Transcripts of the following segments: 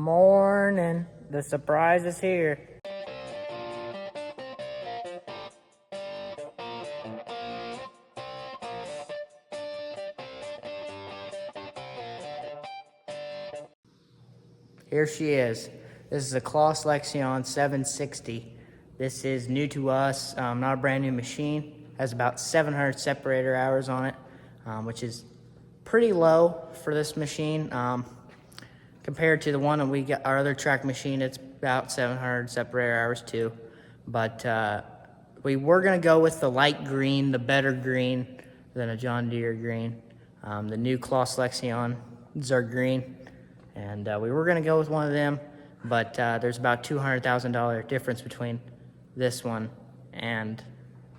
Morning. The surprise is here. Here she is. This is a Claas LEXION 760. This is new to us, not a brand new machine. Has about 700 separator hours on it, which is pretty low for this machine. Compared to the one that we got, our other track machine, it's about 700 separator hours too. But we were gonna go with the light green, the better green than a John Deere green. The new Claas LEXIONs are green. And we were gonna go with one of them, but there's about $200,000 difference between this one and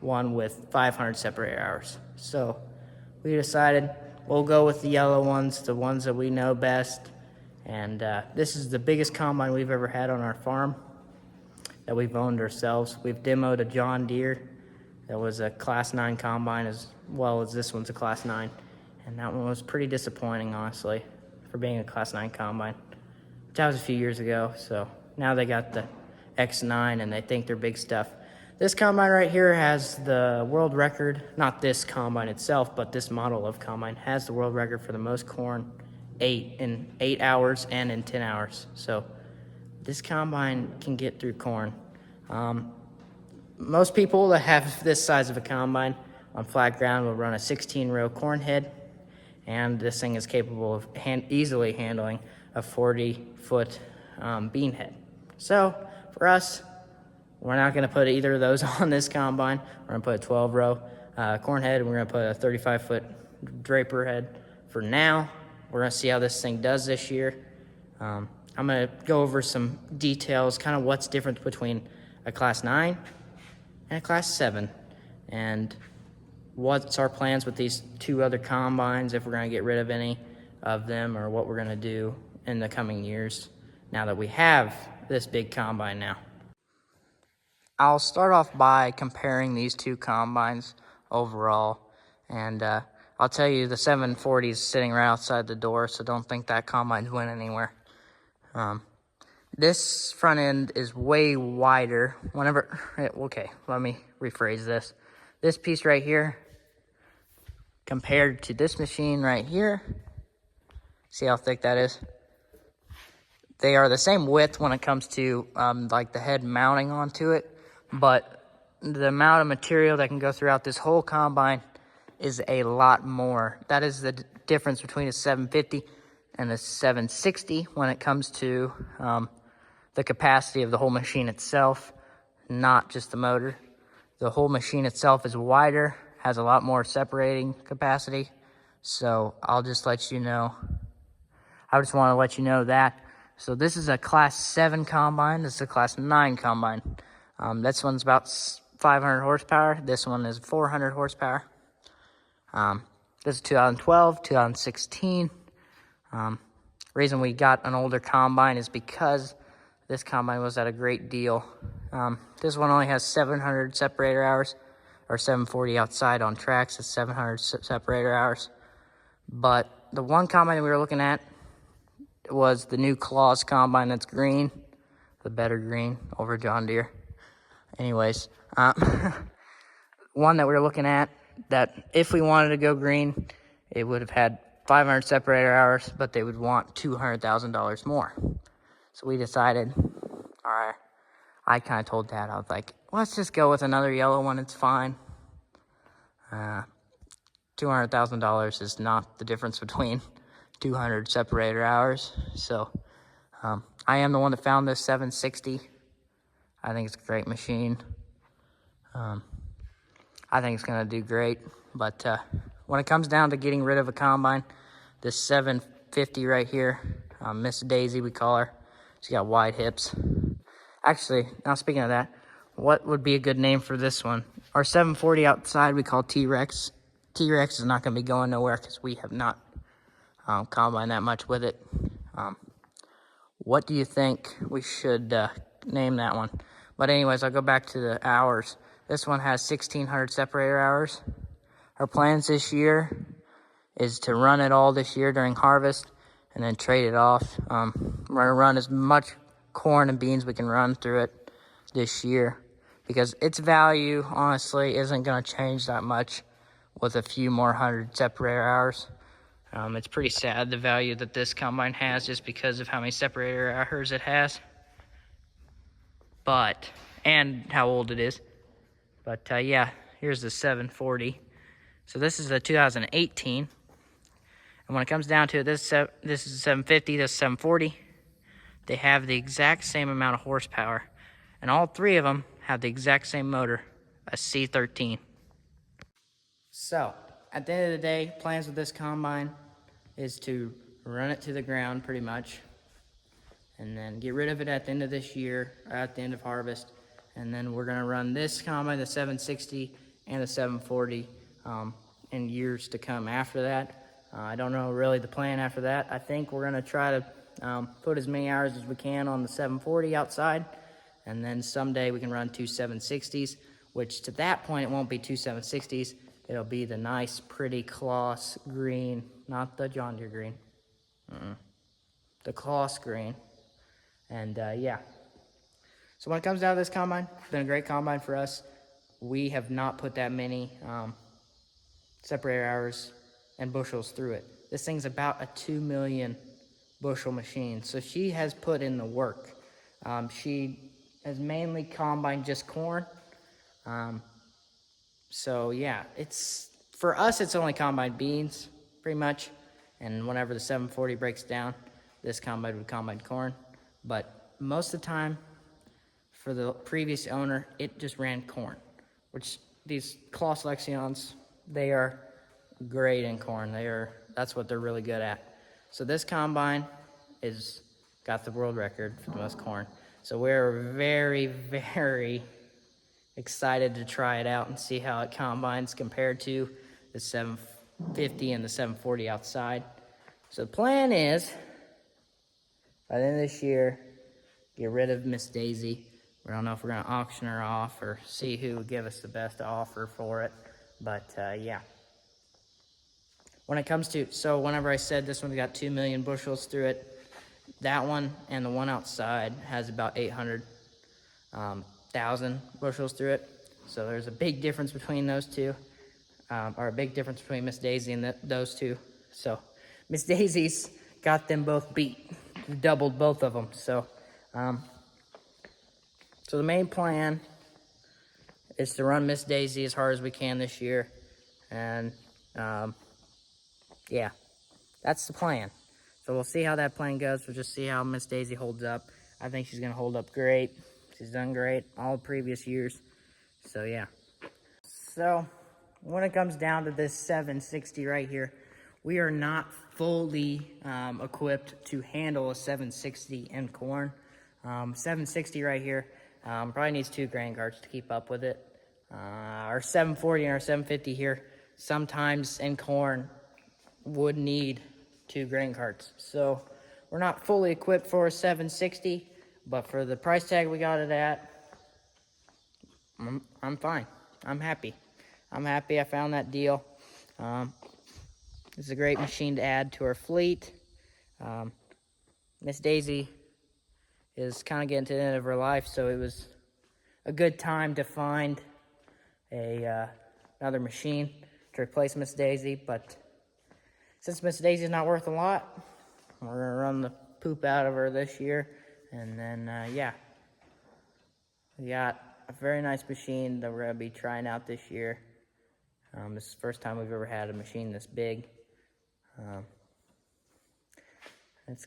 one with 500 separator hours. So we decided we'll go with the yellow ones, the ones that we know best. And this is the biggest combine we've ever had on our farm that we've owned ourselves. We've demoed a John Deere that was a Class 9 combine, as well as this one's a Class 9. And that one was pretty disappointing, honestly, for being a Class 9 combine. That was a few years ago, so now they got the X9 and they think they're big stuff. This combine right here has the world record, not this combine itself, but this model of combine has the world record for the most corn in 8 hours and in 10 hours. So this combine can get through corn. Most people that have this size of a combine on flat ground will run a 16-row corn head, and this thing is capable of easily handling a 40-foot bean head. So for us, we're not going to put either of those on this combine. We're going to put a 12-row corn head, and we're going to put a 35-foot draper head for now. We're going to see how this thing does this year. I'm going to go over some details, kind of what's different between a Class 9 and a Class 7, and what's our plans with these two other combines, if we're going to get rid of any of them, or what we're going to do in the coming years now that we have this big combine now. I'll start off by comparing these two combines overall, and I'll tell you the 740 is sitting right outside the door, so don't think that combines went anywhere. This front end is way wider. Okay, let me rephrase this. This piece right here, compared to this machine right here, see how thick that is? They are the same width when it comes to like the head mounting onto it, but the amount of material that can go throughout this whole combine is a lot more. That is the difference between a 750 and a 760 when it comes to the capacity of the whole machine itself, not just the motor. The whole machine itself is wider, has a lot more separating capacity. So I'll just let you know. I just want to let you know that. So this is a Class 7 combine. This is a Class 9 combine. This one's about 500 horsepower. This one is 400 horsepower. This is 2012, 2016. Reason we got an older combine is because this combine was at a great deal. This one only has 700 separator hours, or 740 outside on tracks. It's 700 separator hours. But the one combine that we were looking at was the new Claas combine that's green, the better green over John Deere. Anyways, one that we were looking at, that if we wanted to go green, it would have had 500 separator hours, but they would want $200,000 more. So we decided, all right, I kind of told Dad, I was like, let's just go with another yellow one, it's fine. $200,000 is not the difference between 200 separator hours. So I am the one that found this 760. I think it's a great machine. I think it's going to do great. But when it comes down to getting rid of a combine, this 750 right here, Miss Daisy, we call her. She's got wide hips. Actually, now speaking of that, what would be a good name for this one? Our 740 outside we call T-Rex. T-Rex is not going to be going nowhere because we have not combined that much with it. What do you think we should name that one? But anyways, I'll go back to the hours. This one has 1,600 separator hours. Our plans this year is to run it all this year during harvest and then trade it off. We're gonna run as much corn and beans we can run through it this year, because its value honestly isn't gonna change that much with a few more hundred separator hours. It's pretty sad the value that this combine has just because of how many separator hours it has, and how old it is. But yeah, here's the 740. So this is a 2018. And when it comes down to it, this is 750, this is 740. They have the exact same amount of horsepower. And all three of them have the exact same motor, a C13. So, at the end of the day, plans with this combine is to run it to the ground pretty much, and then get rid of it at the end of this year, or at the end of harvest. And then we're gonna run this combine, the 760 and the 740, in years to come after that. I don't know really the plan after that. I think we're gonna try to put as many hours as we can on the 740 outside, and then someday we can run two 760s, which to that point it won't be two 760s. It'll be the nice, pretty Claas green, not the John Deere green. The Claas green. And yeah. So when it comes down to this combine, it's been a great combine for us. We have not put that many separator hours and bushels through it. This thing's about a 2 million bushel machine. So she has put in the work. She has mainly combined just corn. So yeah, for us, it's only combined beans, pretty much. And whenever the 740 breaks down, this combine would combine corn. But most of the time, for the previous owner, it just ran corn, which these Claas LEXIONs, they are great in corn. That's what they're really good at. So this combine got the world record for the most corn. So we're very, very excited to try it out and see how it combines compared to the 750 and the 740 outside. So the plan is, by the end of this year, get rid of Miss Daisy. We don't know if we're gonna auction her off or see who would give us the best offer for it. But yeah. When it comes to, so whenever I said this one got 2 million bushels through it, that one and the one outside has about 800,000 bushels through it. So there's a big difference between those two, or a big difference between Miss Daisy and those two. So Miss Daisy's got them both beat. We doubled both of them. So, so the main plan is to run Miss Daisy as hard as we can this year. And yeah, that's the plan. So we'll see how that plan goes. We'll just see how Miss Daisy holds up. I think she's gonna hold up great. She's done great all previous years. So yeah. So when it comes down to this 760 right here, we are not fully equipped to handle a 760 in corn. 760 right here probably needs 2 grain carts to keep up with it. Our 740 and our 750 here, sometimes in corn, would need 2 grain carts. So we're not fully equipped for a 760, but for the price tag we got it at, I'm fine. I'm happy. I found that deal. It's a great machine to add to our fleet. Miss Daisy is kind of getting to the end of her life, so it was a good time to find another machine to replace Miss Daisy. But since Miss Daisy's not worth a lot, we're gonna run the poop out of her this year. And then, yeah, we got a very nice machine that we're gonna be trying out this year. This is the first time we've ever had a machine this big. It's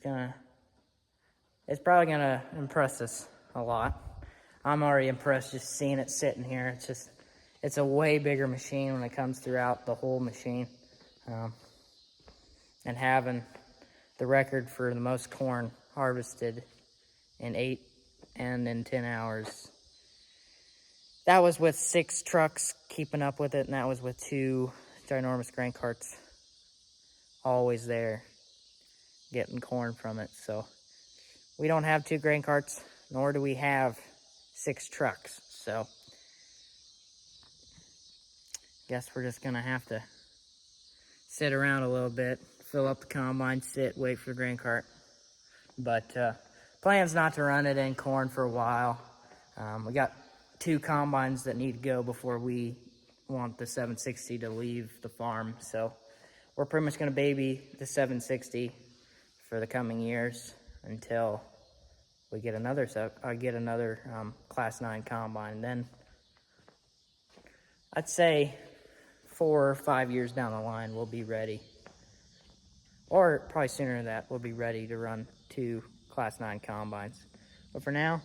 probably gonna impress us a lot. I'm already impressed just seeing it sitting here. It's a way bigger machine when it comes throughout the whole machine. And having the record for the most corn harvested in 8 and in 10 hours. That was with 6 trucks keeping up with it, and that was with 2 ginormous grain carts always there getting corn from it. So we don't have 2 grain carts, nor do we have 6 trucks. So guess we're just gonna have to sit around a little bit, fill up the combine, sit, wait for the grain cart. But plan's not to run it in corn for a while. We got 2 combines that need to go before we want the 760 to leave the farm. So we're pretty much going to baby the 760 for the coming years until we get another Class 9 combine. Then I'd say 4 or 5 years down the line, we'll be ready. Or probably sooner than that, we'll be ready to run 2 Class 9 combines. But for now,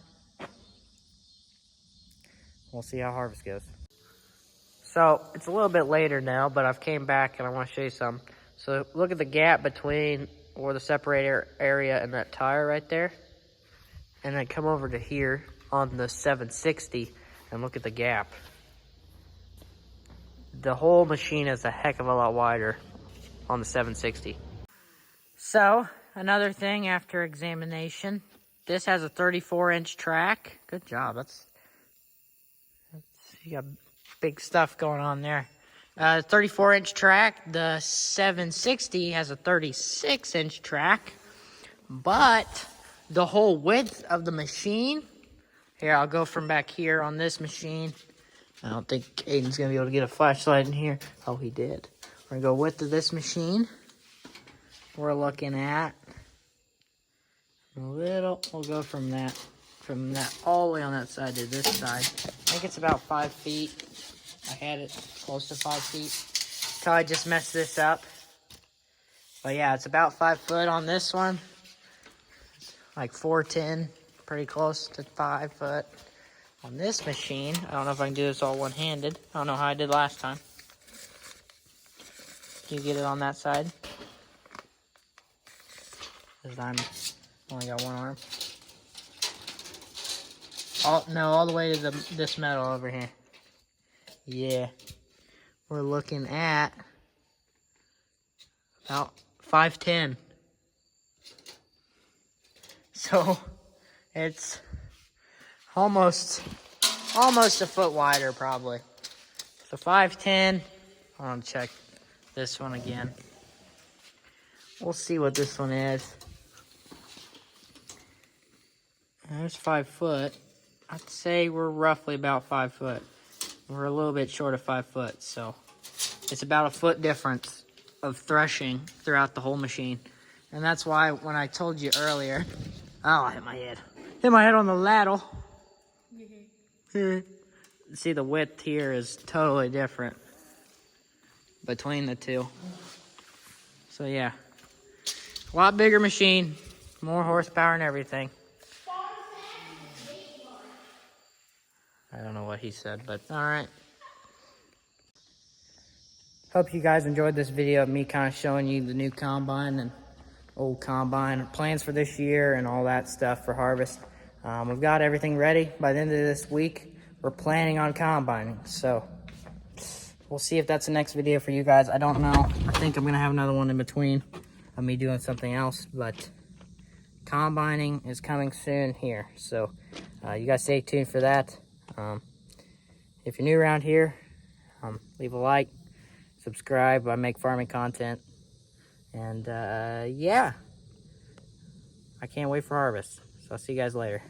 we'll see how harvest goes. So it's a little bit later now, but I've came back and I want to show you something. So look at the gap between or the separator area and that tire right there. And then come over to here on the 760 and look at the gap. The whole machine is a heck of a lot wider on the 760. So another thing after examination, this has a 34-inch track. Good job. You got big stuff going on there. 34-inch track. The 760 has a 36-inch track, but the whole width of the machine. Here, I'll go from back here on this machine. I don't think Aden's gonna be able to get a flashlight in here. Oh, he did. We're gonna go width of this machine. We're looking at we'll go from that all the way on that side to this side. I think it's about 5 feet. I had it close to 5 feet until I just messed this up. But yeah, it's about 5 foot on this one. Like 410, pretty close to 5 foot. On this machine, I don't know if I can do this all one-handed. I don't know how I did last time. Can you get it on that side? Because I'm only got one arm. All the way to this metal over here. Yeah. We're looking at about 5'10". So it's almost a foot wider probably. So 5'10". I want to check this one again. We'll see what this one is. There's 5 foot. I'd say we're roughly about 5 foot. We're a little bit short of 5 foot, so it's about a foot difference of threshing throughout the whole machine. And that's why when I told you earlier, oh, I hit my head. Hit my head on the ladle. See, the width here is totally different between the two. So yeah, a lot bigger machine, more horsepower and everything. I don't know what he said, but all right. Hope you guys enjoyed this video of me kind of showing you the new combine and old combine, plans for this year and all that stuff for harvest. We've got everything ready. By the end of this week, we're planning on combining. So we'll see if that's the next video for you guys. I don't know. I think I'm going to have another one in between of me doing something else, but combining is coming soon here. So you guys stay tuned for that. If you're new around here, leave a like, subscribe. I make farming content. And yeah, I can't wait for harvest. So I'll see you guys later.